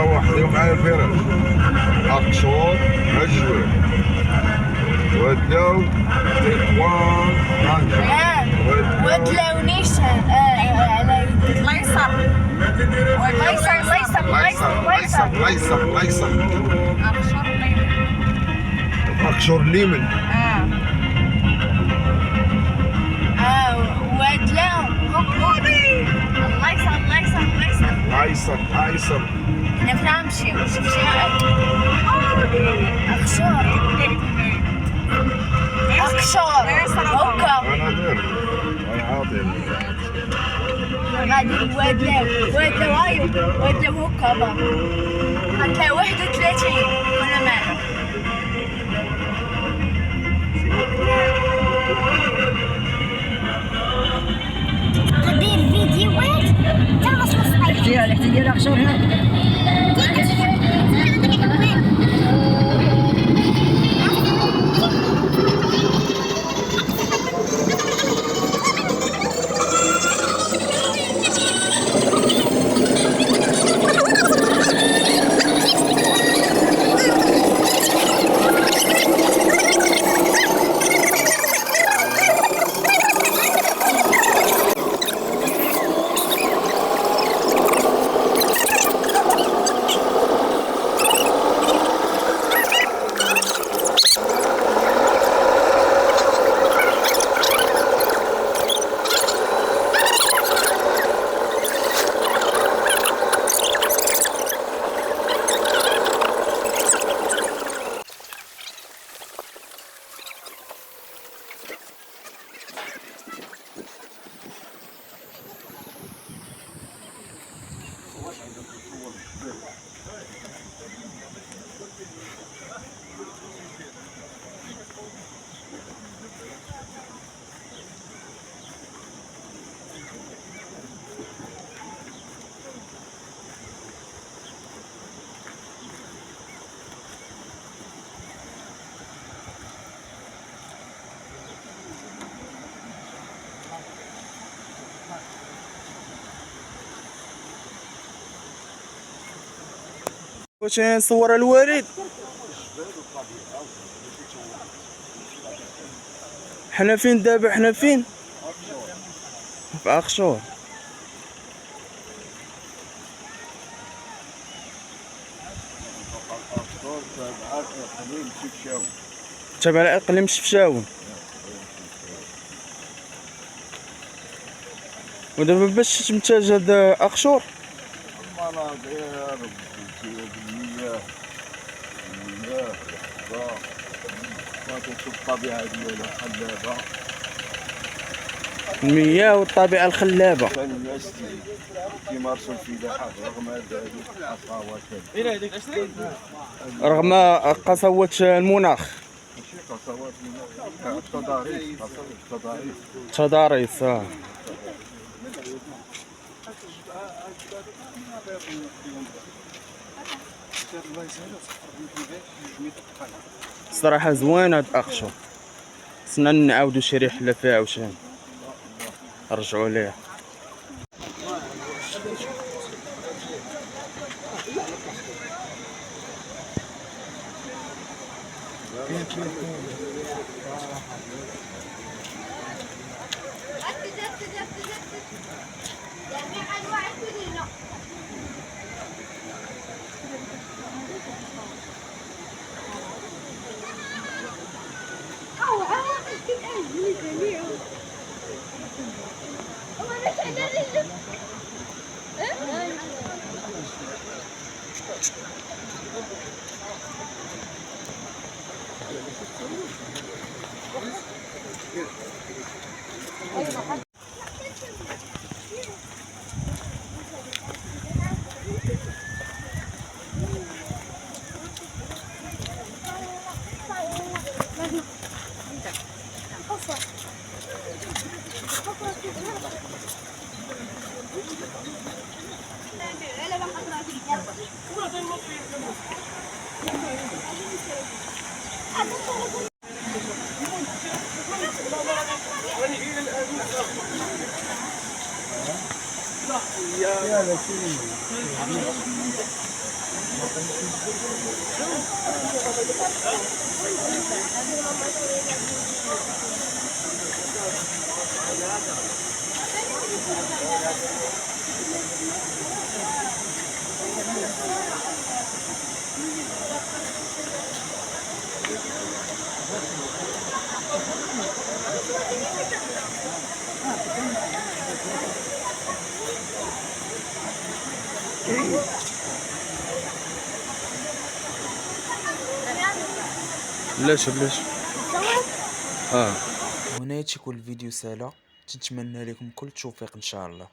وحدهم على الفراش أقشور مجوي وداو تطوان طنجة ودلاو نيشان على اليسار ليسر أقشور ليمن ودلاو هكوري أيسر انا فهمشي وش أقشور هكا أنا دير أنا عاطل غادي ودلاو هكا با غتلاقي 31 كل مرة ندير فيديوهات تا وصل الصيف ديال أقشور هنا واش نصور الوالد حنا فين دابا حنا فين في أقشور تبع الإقليم شفشاون ودابا باش تمتاز هاد أقشور الطبيعة ديالها خلابة المياه والطبيعة الخلابة كان الناس كيمارسوا الفلاحة رغم هذه القساوة رغم قسوة المناخ ماشي قسوات التضاريس تضاريس صراحة زوين هاد أقشور خصنا نعاودو شي رحلة فيها عاوتاني نرجعو ليها بلاش هنا تيكون الفيديو سالا. تنتمنى لكم كل التوفيق ان شاء الله.